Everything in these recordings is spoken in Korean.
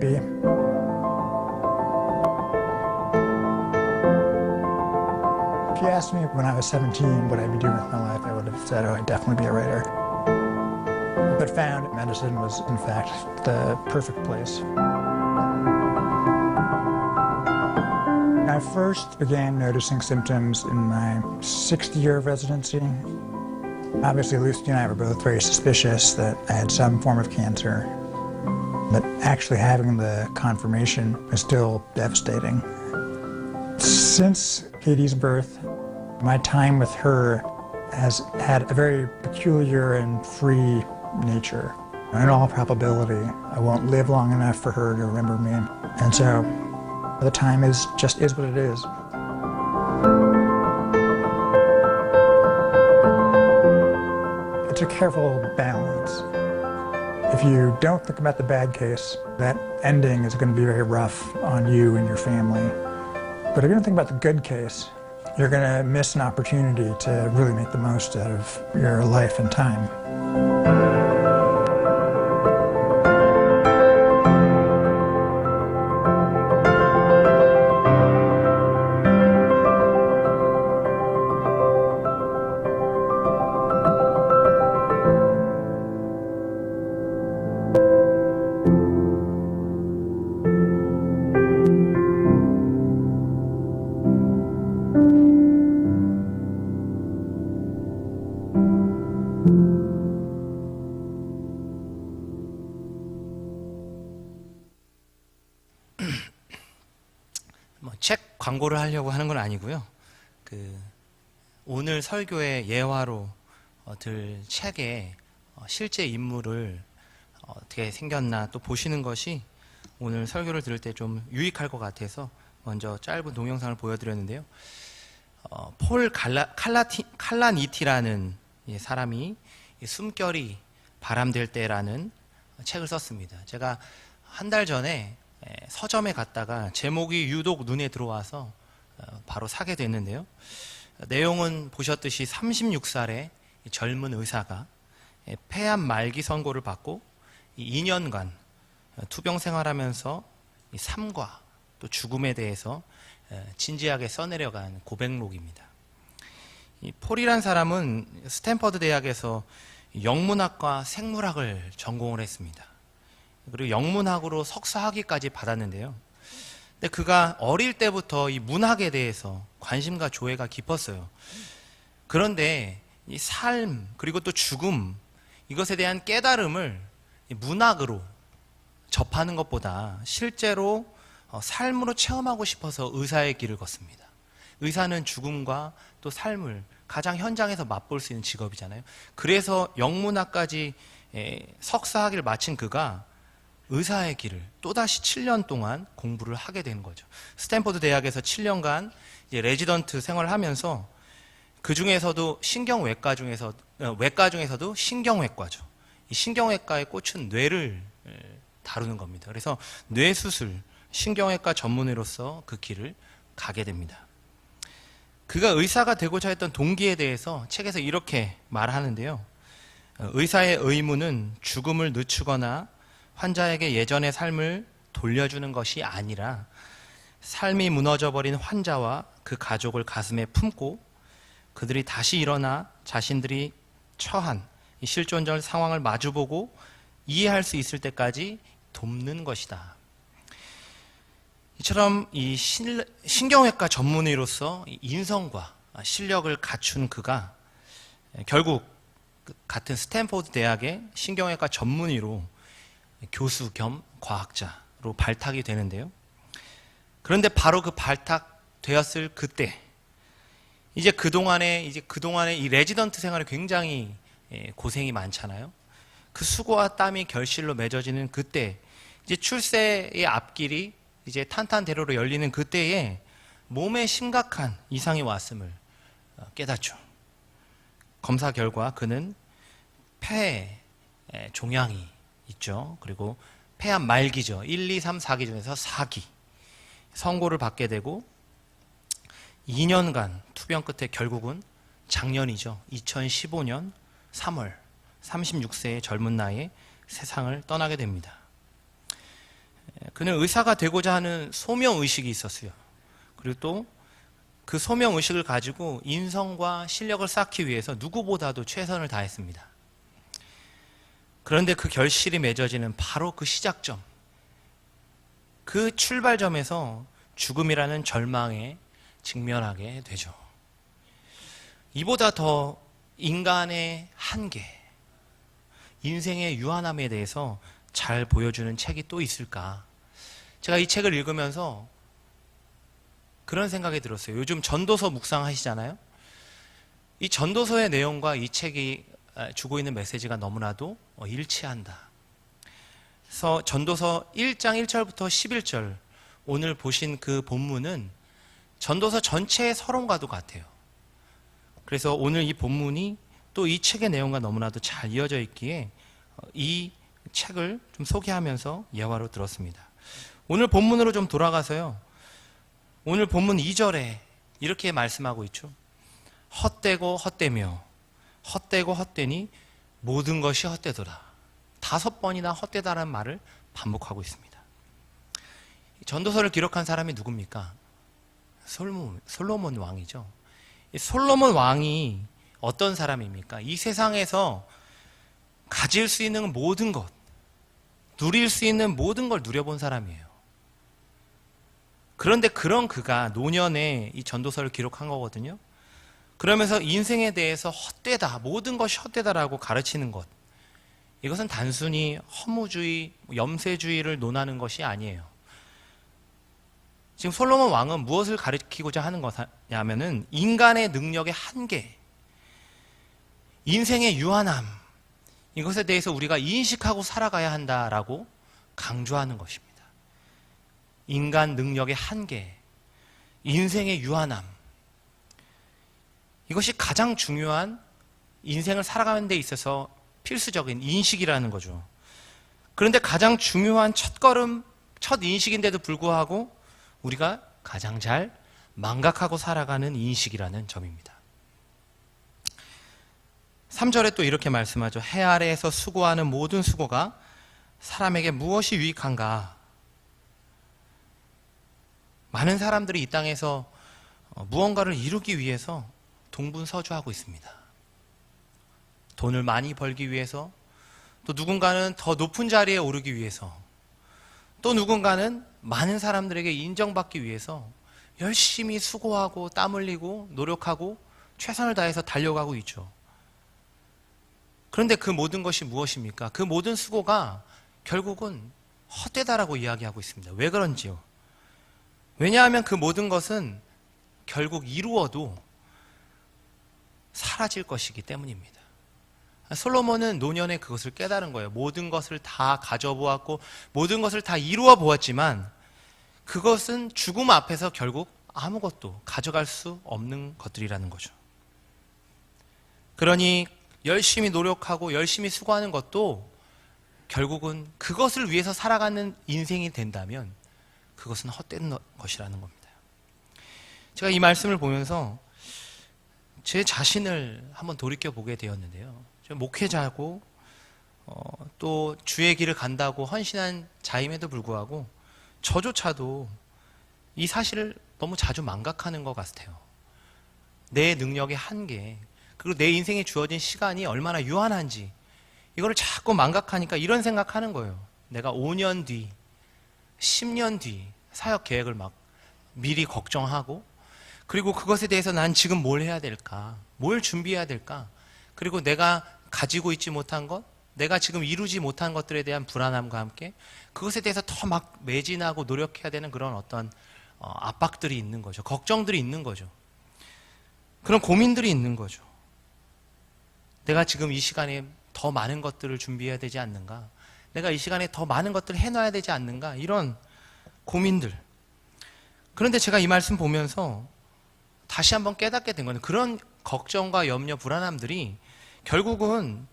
be. If you asked me when I was 17 what I'd be doing with my life, I would have said, oh, I'd definitely be a writer. But found medicine was, in fact, the perfect place. I first began noticing symptoms in my 6th year of residency. Obviously, Lucy and I were both very suspicious that I had some form of cancer, but actually having the confirmation was still devastating. Since Katie's birth, my time with her has had a very peculiar and free nature. In all probability, I won't live long enough for her to remember me, and so the time just is what it is. It's a careful balance. If you don't think about the bad case, that ending is going to be very rough on you and your family. But if you're going to think about the good case, you're going to miss an opportunity to really make the most out of your life and time. 책 광고를 하려고 하는 건 아니고요. 오늘 설교의 예화로 들 책의 실제 인물을 어떻게 생겼나 또 보시는 것이 오늘 설교를 들을 때 좀 유익할 것 같아서 먼저 짧은 동영상을 보여드렸는데요. 폴 칼라니티라는 사람이 숨결이 바람될 때라는 책을 썼습니다. 제가 한 달 전에 서점에 갔다가 제목이 유독 눈에 들어와서 바로 사게 됐는데요. 내용은 보셨듯이 36살의 젊은 의사가 폐암 말기 선고를 받고 2년간 투병 생활하면서 삶과 또 죽음에 대해서 진지하게 써내려간 고백록입니다. 이 폴이란 사람은 스탠퍼드 대학에서 영문학과 생물학을 전공을 했습니다. 그리고 영문학으로 석사 학위까지 받았는데요. 근데 그가 어릴 때부터 이 문학에 대해서 관심과 조예가 깊었어요. 그런데 이 삶 그리고 또 죽음 이것에 대한 깨달음을 문학으로 접하는 것보다 실제로 삶으로 체험하고 싶어서 의사의 길을 걷습니다. 의사는 죽음과 또 삶을 가장 현장에서 맛볼 수 있는 직업이잖아요. 그래서 영문학까지 석사학위를 마친 그가 의사의 길을 또다시 7년 동안 공부를 하게 되는 거죠. 스탠퍼드 대학에서 7년간 레지던트 생활을 하면서 그 중에서도 외과 중에서도 신경외과죠. 이 신경외과의 꽃은 뇌를 다루는 겁니다. 그래서 뇌수술, 신경외과 전문의로서 그 길을 가게 됩니다. 그가 의사가 되고자 했던 동기에 대해서 책에서 이렇게 말하는데요. 의사의 의무는 죽음을 늦추거나 환자에게 예전의 삶을 돌려주는 것이 아니라 삶이 무너져버린 환자와 그 가족을 가슴에 품고 그들이 다시 일어나 자신들이 처한 이 실존적 상황을 마주보고 이해할 수 있을 때까지 돕는 것이다. 이처럼 이 신경외과 전문의로서 인성과 실력을 갖춘 그가 결국 같은 스탠포드 대학의 신경외과 전문의로 교수 겸 과학자로 발탁이 되는데요. 그런데 바로 그 발탁되었을 그때 이제 그동안에 이 레지던트 생활에 굉장히 고생이 많잖아요. 그 수고와 땀이 결실로 맺어지는 그때 이제 출세의 앞길이 이제 탄탄대로로 열리는 그때에 몸에 심각한 이상이 왔음을 깨닫죠. 검사 결과 그는 폐에 종양이 있죠. 그리고 폐암 말기죠. 1, 2, 3, 4기 중에서 4기 선고를 받게 되고 2년간 투병 끝에 결국은 작년이죠. 2015년 3월 36세의 젊은 나이에 세상을 떠나게 됩니다. 그는 의사가 되고자 하는 소명의식이 있었어요. 그리고 또 그 소명의식을 가지고 인성과 실력을 쌓기 위해서 누구보다도 최선을 다했습니다. 그런데 그 결실이 맺어지는 바로 그 시작점, 그 출발점에서 죽음이라는 절망에 직면하게 되죠. 이보다 더 인간의 한계, 인생의 유한함에 대해서 잘 보여주는 책이 또 있을까? 제가 이 책을 읽으면서 그런 생각이 들었어요. 요즘 전도서 묵상하시잖아요. 이 전도서의 내용과 이 책이 주고 있는 메시지가 너무나도 일치한다. 그래서 전도서 1장 1절부터 11절, 오늘 보신 그 본문은 전도서 전체의 서론과도 같아요. 그래서 오늘 이 본문이 또 이 책의 내용과 너무나도 잘 이어져 있기에 이 책을 좀 소개하면서 예화로 들었습니다. 오늘 본문으로 좀 돌아가서요. 오늘 본문 2절에 이렇게 말씀하고 있죠. 헛되고 헛되며 헛되고 헛되니 모든 것이 헛되더라. 5번이나 헛되다라는 말을 반복하고 있습니다. 전도서를 기록한 사람이 누굽니까? 솔로몬 왕이죠. 이 솔로몬 왕이 어떤 사람입니까? 이 세상에서 가질 수 있는 모든 것, 누릴 수 있는 모든 걸 누려본 사람이에요. 그런데 그런 그가 노년에 이 전도서를 기록한 거거든요. 그러면서 인생에 대해서 헛되다, 모든 것이 헛되다라고 가르치는 것, 이것은 단순히 허무주의, 염세주의를 논하는 것이 아니에요. 지금 솔로몬 왕은 무엇을 가르치고자 하는 거냐면은 인간의 능력의 한계, 인생의 유한함, 이것에 대해서 우리가 인식하고 살아가야 한다라고 강조하는 것입니다. 인간 능력의 한계, 인생의 유한함, 이것이 가장 중요한 인생을 살아가는 데 있어서 필수적인 인식이라는 거죠. 그런데 가장 중요한 첫걸음, 첫 인식인데도 불구하고 우리가 가장 잘 망각하고 살아가는 인식이라는 점입니다. 3절에 또 이렇게 말씀하죠. 해 아래에서 수고하는 모든 수고가 사람에게 무엇이 유익한가? 많은 사람들이 이 땅에서 무언가를 이루기 위해서 동분서주하고 있습니다. 돈을 많이 벌기 위해서, 또 누군가는 더 높은 자리에 오르기 위해서, 또 누군가는 많은 사람들에게 인정받기 위해서 열심히 수고하고 땀 흘리고 노력하고 최선을 다해서 달려가고 있죠. 그런데 그 모든 것이 무엇입니까? 그 모든 수고가 결국은 헛되다라고 이야기하고 있습니다. 왜 그런지요? 왜냐하면 그 모든 것은 결국 이루어도 사라질 것이기 때문입니다. 솔로몬은 노년에 그것을 깨달은 거예요. 모든 것을 다 가져보았고 모든 것을 다 이루어 보았지만 그것은 죽음 앞에서 결국 아무것도 가져갈 수 없는 것들이라는 거죠. 그러니 열심히 노력하고 열심히 수고하는 것도 결국은 그것을 위해서 살아가는 인생이 된다면 그것은 헛된 것이라는 겁니다. 제가 이 말씀을 보면서 제 자신을 한번 돌이켜보게 되었는데요. 저 목회자고 또 주의 길을 간다고 헌신한 자임에도 불구하고 저조차도 이 사실을 너무 자주 망각하는 것 같아요. 내 능력의 한계, 그리고 내 인생에 주어진 시간이 얼마나 유한한지 이거를 자꾸 망각하니까 이런 생각하는 거예요. 내가 5년 뒤, 10년 뒤 사역 계획을 막 미리 걱정하고, 그리고 그것에 대해서 난 지금 뭘 해야 될까? 뭘 준비해야 될까? 그리고 내가 가지고 있지 못한 것, 내가 지금 이루지 못한 것들에 대한 불안함과 함께 그것에 대해서 더 막 매진하고 노력해야 되는 그런 어떤 압박들이 있는 거죠. 걱정들이 있는 거죠. 그런 고민들이 있는 거죠. 내가 지금 이 시간에 더 많은 것들을 준비해야 되지 않는가? 내가 이 시간에 더 많은 것들을 해놔야 되지 않는가? 이런 고민들. 그런데 제가 이 말씀 보면서 다시 한번 깨닫게 된 거는 그런 걱정과 염려, 불안함들이 결국은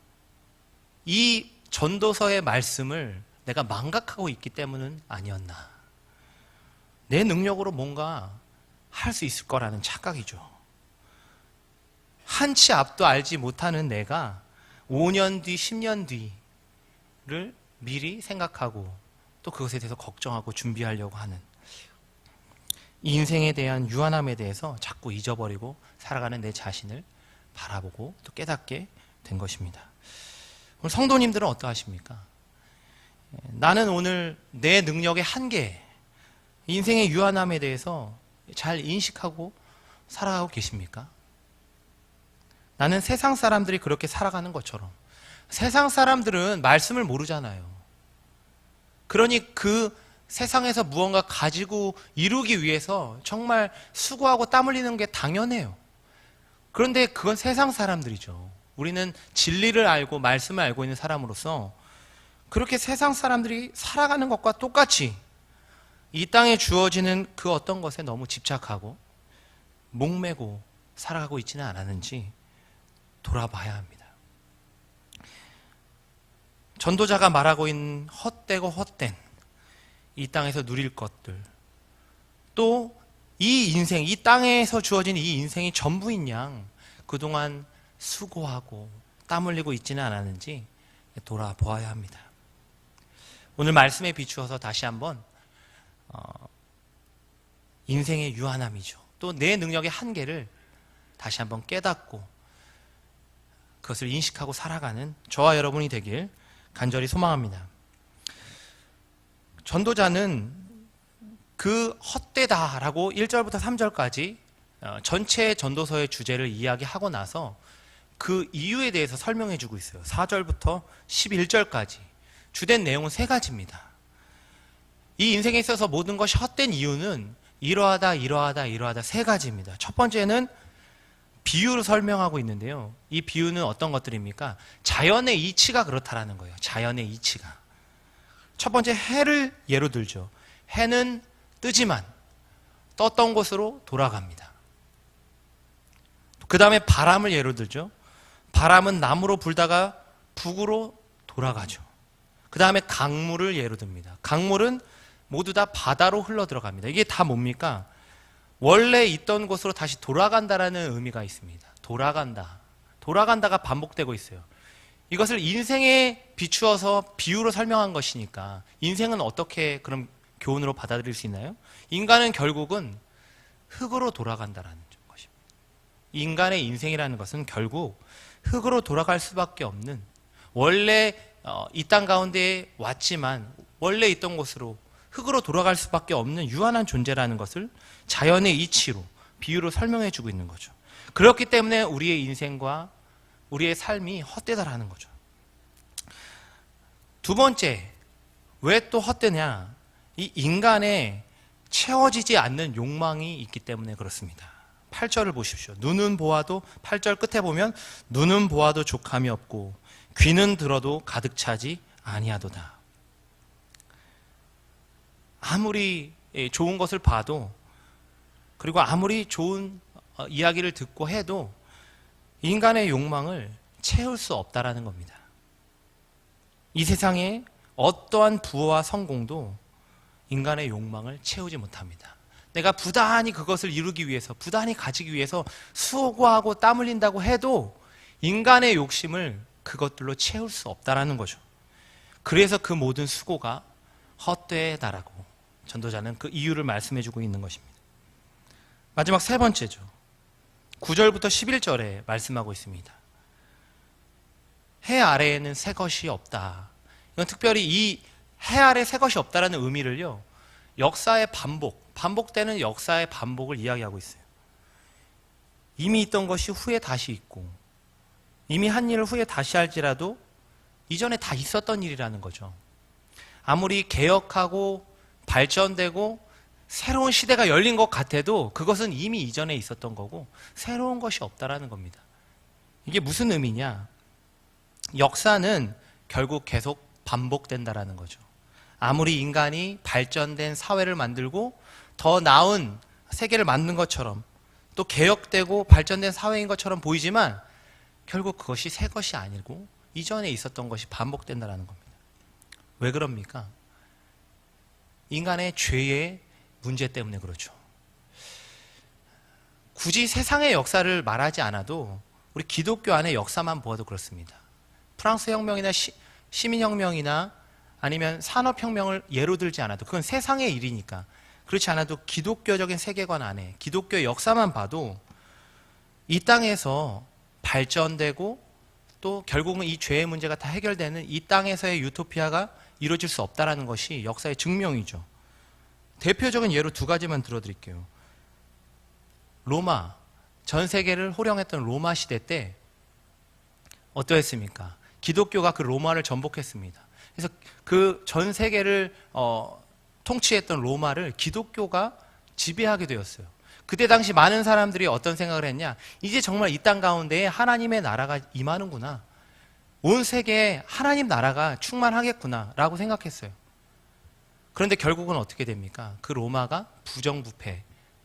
이 전도서의 말씀을 내가 망각하고 있기 때문은 아니었나. 내 능력으로 뭔가 할 수 있을 거라는 착각이죠. 한치 앞도 알지 못하는 내가 5년 뒤, 10년 뒤를 미리 생각하고 또 또 그것에 대해서 걱정하고 준비하려고 하는 이 인생에 대한 유한함에 대해서 자꾸 잊어버리고 살아가는 내 자신을 바라보고 또 깨닫게 된 것입니다. 오늘 성도님들은 어떠하십니까? 나는 오늘 내 능력의 한계, 인생의 유한함에 대해서 잘 인식하고 살아가고 계십니까? 나는 세상 사람들이 그렇게 살아가는 것처럼, 세상 사람들은 말씀을 모르잖아요. 그러니 그 세상에서 무언가 가지고 이루기 위해서 정말 수고하고 땀 흘리는 게 당연해요. 그런데 그건 세상 사람들이죠. 우리는 진리를 알고 말씀을 알고 있는 사람으로서 그렇게 세상 사람들이 살아가는 것과 똑같이 이 땅에 주어지는 그 어떤 것에 너무 집착하고 목매고 살아가고 있지는 않았는지 돌아봐야 합니다. 전도자가 말하고 있는 헛되고 헛된 이 땅에서 누릴 것들, 또 이 인생, 이 땅에서 주어진 이 인생이 전부인 양 그동안 수고하고 땀 흘리고 있지는 않았는지 돌아보아야 합니다. 오늘 말씀에 비추어서 다시 한번 인생의 유한함이죠. 또 내 능력의 한계를 다시 한번 깨닫고 그것을 인식하고 살아가는 저와 여러분이 되길 간절히 소망합니다. 전도자는 그 헛되다라고 1절부터 3절까지 전체 전도서의 주제를 이야기하고 나서 그 이유에 대해서 설명해 주고 있어요. 4절부터 11절까지 주된 내용은 세 가지입니다. 이 인생에 있어서 모든 것이 헛된 이유는 이러하다 세 가지입니다. 첫 번째는 비유로 설명하고 있는데요. 이 비유는 어떤 것들입니까? 자연의 이치가 그렇다라는 거예요. 자연의 이치가. 첫 번째 해를 예로 들죠. 해는 뜨지만 떴던 곳으로 돌아갑니다. 그 다음에 바람을 예로 들죠. 바람은 남으로 불다가 북으로 돌아가죠. 그 다음에 강물을 예로 듭니다. 강물은 모두 다 바다로 흘러 들어갑니다. 이게 다 뭡니까? 원래 있던 곳으로 다시 돌아간다라는 의미가 있습니다. 돌아간다가 반복되고 있어요. 이것을 인생에 비추어서 비유로 설명한 것이니까 인생은 어떻게 그럼 교훈으로 받아들일 수 있나요? 인간은 결국은 흙으로 돌아간다라는 것입니다. 인간의 인생이라는 것은 결국 흙으로 돌아갈 수밖에 없는, 원래 이 땅 가운데 왔지만 원래 있던 곳으로 흙으로 돌아갈 수밖에 없는 유한한 존재라는 것을 자연의 이치로 비유로 설명해 주고 있는 거죠. 그렇기 때문에 우리의 인생과 우리의 삶이 헛되다라는 거죠. 두 번째, 왜 또 헛되냐? 이 인간의 채워지지 않는 욕망이 있기 때문에 그렇습니다. 8절을 보십시오. 눈은 보아도, 8절 끝에 보면 눈은 보아도 족함이 없고 귀는 들어도 가득 차지 아니하도다. 아무리 좋은 것을 봐도, 그리고 아무리 좋은 이야기를 듣고 해도 인간의 욕망을 채울 수 없다라는 겁니다. 이 세상에 어떠한 부와 성공도 인간의 욕망을 채우지 못합니다. 내가 부단히 그것을 이루기 위해서, 부단히 가지기 위해서 수고하고 땀 흘린다고 해도 인간의 욕심을 그것들로 채울 수 없다라는 거죠. 그래서 그 모든 수고가 헛되다라고 전도자는 그 이유를 말씀해주고 있는 것입니다. 마지막 세 번째죠. 9절부터 11절에 말씀하고 있습니다. 해 아래에는 새 것이 없다. 이건 특별히 이 해 아래 새 것이 없다라는 의미를요, 역사의 반복되는 역사의 반복을 이야기하고 있어요. 이미 있던 것이 후에 다시 있고, 이미 한 일을 후에 다시 할지라도 이전에 다 있었던 일이라는 거죠. 아무리 개혁하고 발전되고 새로운 시대가 열린 것 같아도 그것은 이미 이전에 있었던 거고 새로운 것이 없다라는 겁니다. 이게 무슨 의미냐? 역사는 결국 계속 반복된다라는 거죠. 아무리 인간이 발전된 사회를 만들고 더 나은 세계를 만든 것처럼, 또 개혁되고 발전된 사회인 것처럼 보이지만 결국 그것이 새 것이 아니고 이전에 있었던 것이 반복된다는 겁니다. 왜 그럽니까? 인간의 죄의 문제 때문에 그렇죠. 굳이 세상의 역사를 말하지 않아도 우리 기독교 안의 역사만 보아도 그렇습니다. 프랑스 혁명이나 시민혁명이나 아니면 산업혁명을 예로 들지 않아도, 그건 세상의 일이니까, 그렇지 않아도 기독교적인 세계관 안에 기독교 역사만 봐도 이 땅에서 발전되고 또 결국은 이 죄의 문제가 다 해결되는 이 땅에서의 유토피아가 이루어질 수 없다는 것이 역사의 증명이죠. 대표적인 예로 두 가지만 들어드릴게요. 로마, 전 세계를 호령했던 로마 시대 때 어떠했습니까? 기독교가 그 로마를 전복했습니다. 그래서 그 전 세계를 통치했던 로마를 기독교가 지배하게 되었어요. 그때 당시 많은 사람들이 어떤 생각을 했냐? 이제 정말 이 땅 가운데에 하나님의 나라가 임하는구나. 온 세계에 하나님 나라가 충만하겠구나 라고 생각했어요. 그런데 결국은 어떻게 됩니까? 그 로마가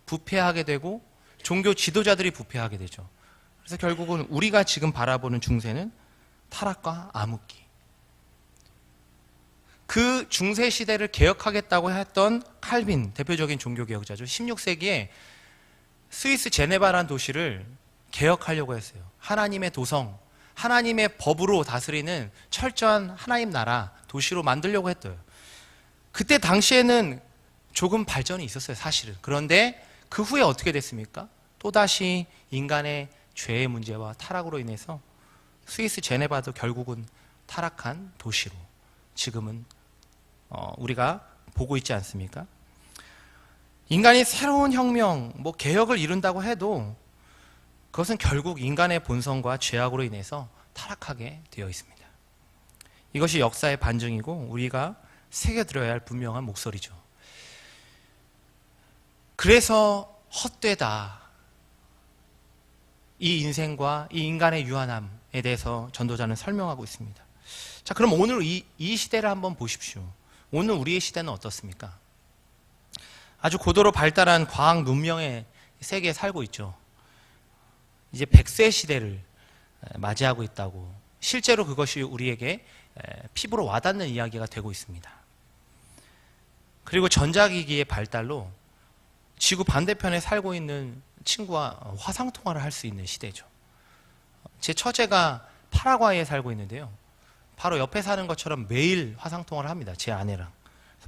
부패하게 되고 종교 지도자들이 부패하게 되죠. 그래서 결국은 우리가 지금 바라보는 중세는 타락과 암흑기. 그 중세 시대를 개혁하겠다고 했던 칼빈, 대표적인 종교개혁자죠. 16세기에 스위스 제네바라는 도시를 개혁하려고 했어요. 하나님의 도성, 하나님의 법으로 다스리는 철저한 하나님 나라 도시로 만들려고 했어요. 그때 당시에는 조금 발전이 있었어요, 사실은. 그런데 그 후에 어떻게 됐습니까? 또다시 인간의 죄의 문제와 타락으로 인해서 스위스 제네바도 결국은 타락한 도시로 지금은 우리가 보고 있지 않습니까? 인간이 새로운 혁명, 개혁을 이룬다고 해도 그것은 결국 인간의 본성과 죄악으로 인해서 타락하게 되어 있습니다. 이것이 역사의 반증이고 우리가 새겨들어야 할 분명한 목소리죠. 그래서 헛되다. 이 인생과 이 인간의 유한함에 대해서 전도자는 설명하고 있습니다. 자, 그럼 오늘 이 시대를 한번 보십시오. 오늘 우리의 시대는 어떻습니까? 아주 고도로 발달한 과학 문명의 세계에 살고 있죠. 이제 100세 시대를 맞이하고 있다고, 실제로 그것이 우리에게 피부로 와닿는 이야기가 되고 있습니다. 그리고 전자기기의 발달로 지구 반대편에 살고 있는 친구와 화상통화를 할 수 있는 시대죠. 제 처제가 파라과이에 살고 있는데요. 바로 옆에 사는 것처럼 매일 화상통화를 합니다. 제 아내랑.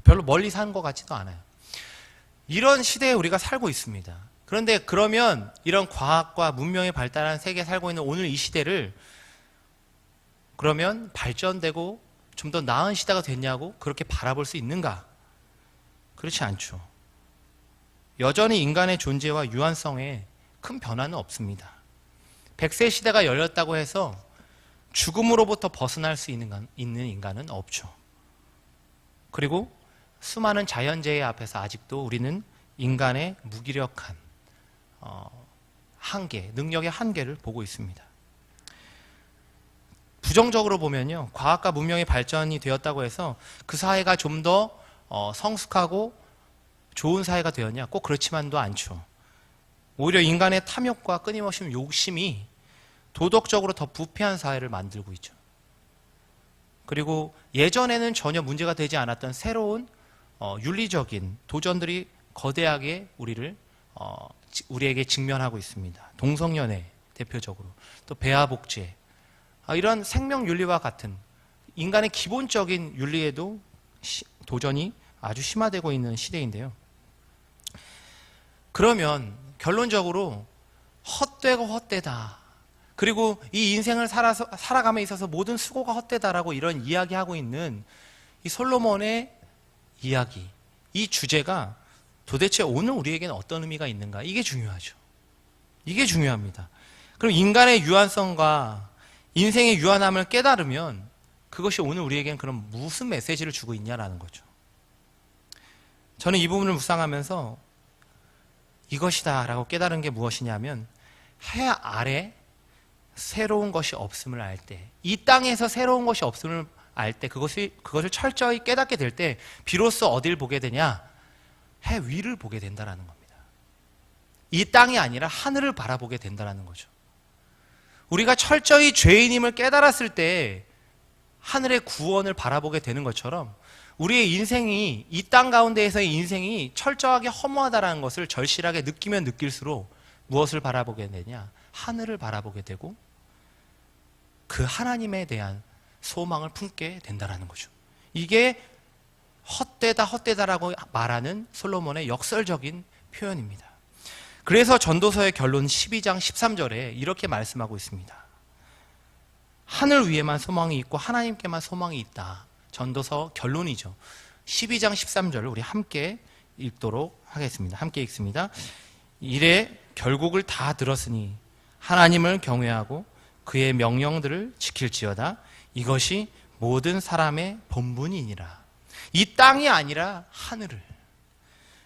별로 멀리 사는 것 같지도 않아요. 이런 시대에 우리가 살고 있습니다. 그런데 그러면 이런 과학과 문명이 발달한 세계에 살고 있는 오늘 이 시대를 그러면 발전되고 좀 더 나은 시대가 됐냐고 그렇게 바라볼 수 있는가? 그렇지 않죠. 여전히 인간의 존재와 유한성에 큰 변화는 없습니다. 100세 시대가 열렸다고 해서 죽음으로부터 벗어날 수 있는 인간은 없죠. 그리고 수많은 자연재해 앞에서 아직도 우리는 인간의 무기력한 한계, 능력의 한계를 보고 있습니다. 부정적으로 보면요, 과학과 문명의 발전이 되었다고 해서 그 사회가 좀 더 성숙하고 좋은 사회가 되었냐? 꼭 그렇지만도 않죠. 오히려 인간의 탐욕과 끊임없는 욕심이 도덕적으로 더 부패한 사회를 만들고 있죠. 그리고 예전에는 전혀 문제가 되지 않았던 새로운 윤리적인 도전들이 거대하게 우리에게 직면하고 있습니다. 동성연애 대표적으로, 또 배아복제, 이런 생명윤리와 같은 인간의 기본적인 윤리에도 도전이 아주 심화되고 있는 시대인데요. 그러면 결론적으로 헛되고 헛되다. 그리고 이 인생을 살아감에 있어서 모든 수고가 헛되다라고 이런 이야기하고 있는 이 솔로몬의 이야기, 이 주제가 도대체 오늘 우리에게는 어떤 의미가 있는가? 이게 중요하죠. 이게 중요합니다. 그럼 인간의 유한성과 인생의 유한함을 깨달으면 그것이 오늘 우리에게는 그럼 무슨 메시지를 주고 있냐라는 거죠. 저는 이 부분을 묵상하면서 이것이다 라고 깨달은 게 무엇이냐면, 해 아래 새로운 것이 없음을 알 때, 이 땅에서 새로운 것이 없음을 알 때, 그것을 철저히 깨닫게 될 때 비로소 어딜 보게 되냐? 해 위를 보게 된다는 겁니다. 이 땅이 아니라 하늘을 바라보게 된다는 거죠. 우리가 철저히 죄인임을 깨달았을 때 하늘의 구원을 바라보게 되는 것처럼 우리의 인생이, 이 땅 가운데에서의 인생이 철저하게 허무하다는 것을 절실하게 느끼면 느낄수록 무엇을 바라보게 되냐? 하늘을 바라보게 되고 그 하나님에 대한 소망을 품게 된다는 거죠. 이게 헛되다라고 말하는 솔로몬의 역설적인 표현입니다. 그래서 전도서의 결론 12장 13절에 이렇게 말씀하고 있습니다. 하늘 위에만 소망이 있고 하나님께만 소망이 있다. 전도서 결론이죠. 12장 13절을 우리 함께 읽도록 하겠습니다. 함께 읽습니다. 이래 결국을 다 들었으니 하나님을 경외하고 그의 명령들을 지킬지어다. 이것이 모든 사람의 본분이니라. 이 땅이 아니라 하늘을,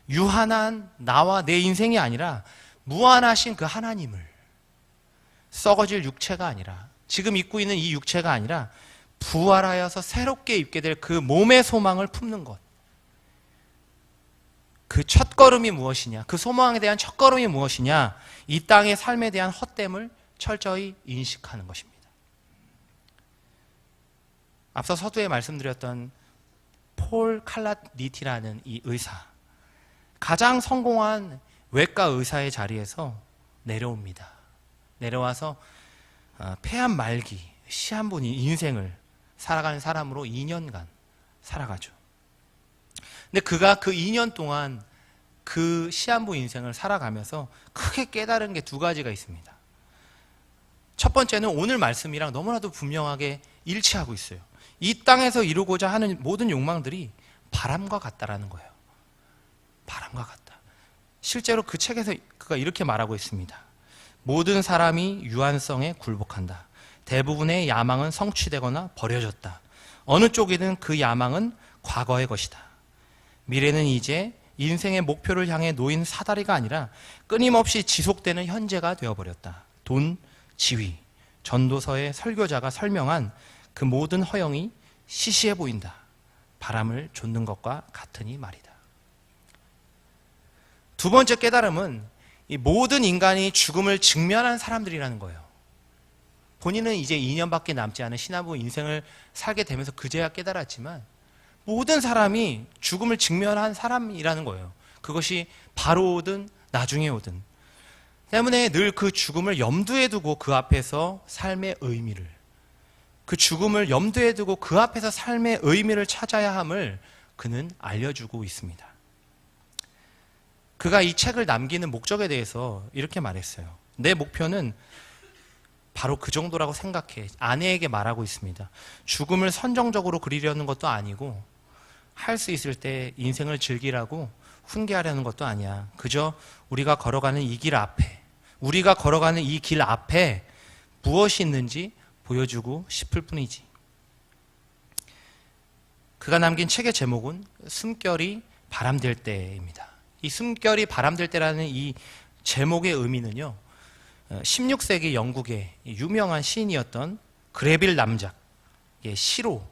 유한한 나와 내 인생이 아니라 무한하신 그 하나님을, 썩어질 육체가 아니라, 지금 입고 있는 이 육체가 아니라 부활하여서 새롭게 입게 될 그 몸의 소망을 품는 것. 그 첫걸음이 무엇이냐, 그 소망에 대한 첫걸음이 무엇이냐, 이 땅의 삶에 대한 헛됨을 철저히 인식하는 것입니다. 앞서 서두에 말씀드렸던 폴 칼라니티라는 이 의사, 가장 성공한 외과 의사의 자리에서 내려옵니다. 내려와서 폐암 말기 시한부 인생을 살아가는 사람으로 2년간 살아가죠. 근데 그가 그 2년 동안 그 시한부 인생을 살아가면서 크게 깨달은 게 두 가지가 있습니다. 첫 번째는 오늘 말씀이랑 너무나도 분명하게 일치하고 있어요. 이 땅에서 이루고자 하는 모든 욕망들이 바람과 같다라는 거예요. 바람과 같다. 실제로 그 책에서 그가 이렇게 말하고 있습니다. 모든 사람이 유한성에 굴복한다. 대부분의 야망은 성취되거나 버려졌다. 어느 쪽이든 그 야망은 과거의 것이다. 미래는 이제 인생의 목표를 향해 놓인 사다리가 아니라 끊임없이 지속되는 현재가 되어버렸다. 돈, 지위, 전도서의 설교자가 설명한 그 모든 허영이 시시해 보인다. 바람을 좇는 것과 같으니 말이다. 두 번째 깨달음은 이 모든 인간이 죽음을 직면한 사람들이라는 거예요. 본인은 이제 2년밖에 남지 않은 신화부 인생을 살게 되면서 그제야 깨달았지만 모든 사람이 죽음을 직면한 사람이라는 거예요. 그것이 바로 오든 나중에 오든. 때문에 늘 그 죽음을 염두에 두고 그 앞에서 삶의 의미를, 그 죽음을 염두에 두고 그 앞에서 삶의 의미를 찾아야 함을 그는 알려주고 있습니다. 그가 이 책을 남기는 목적에 대해서 이렇게 말했어요. 내 목표는 바로 그 정도라고 생각해. 아내에게 말하고 있습니다. 죽음을 선정적으로 그리려는 것도 아니고 할 수 있을 때 인생을 즐기라고 훈계하려는 것도 아니야. 그저 우리가 걸어가는 이 길 앞에, 우리가 걸어가는 이 길 앞에 무엇이 있는지 보여주고 싶을 뿐이지. 그가 남긴 책의 제목은 숨결이 바람될 때입니다. 이 숨결이 바람될 때라는 이 제목의 의미는요, 16세기 영국의 유명한 시인이었던 그레빌 남작의 시로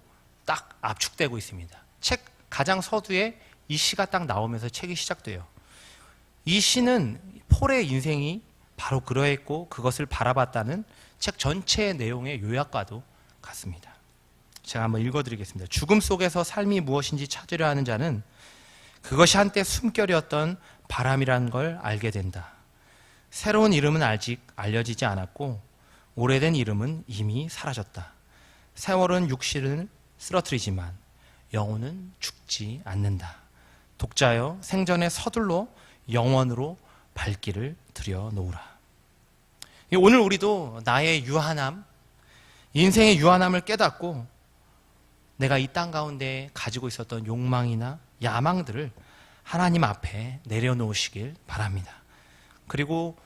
딱 압축되고 있습니다. 책 가장 서두에 이 시가 딱 나오면서 책이 시작돼요. 이 시는 폴의 인생이 바로 그러했고 그것을 바라봤다는 책 전체의 내용의 요약과도 같습니다. 제가 한번 읽어드리겠습니다. 죽음 속에서 삶이 무엇인지 찾으려 하는 자는 그것이 한때 숨결이었던 바람이라는 걸 알게 된다. 새로운 이름은 아직 알려지지 않았고 오래된 이름은 이미 사라졌다. 세월은 육신을 쓰러뜨리지만 영혼은 죽지 않는다. 독자여, 생전에 서둘러 영원으로 발길을 들여놓으라. 오늘 우리도 나의 유한함, 인생의 유한함을 깨닫고 내가 이 땅 가운데 가지고 있었던 욕망이나 야망들을 하나님 앞에 내려놓으시길 바랍니다. 그리고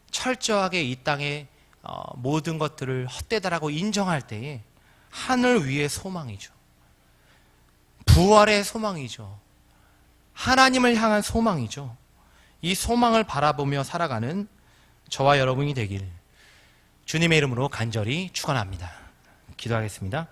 철저하게 이 땅의 모든 것들을 헛되다라고 인정할 때에 하늘 위의 소망이죠. 부활의 소망이죠. 하나님을 향한 소망이죠. 이 소망을 바라보며 살아가는 저와 여러분이 되길 주님의 이름으로 간절히 축원합니다. 기도하겠습니다.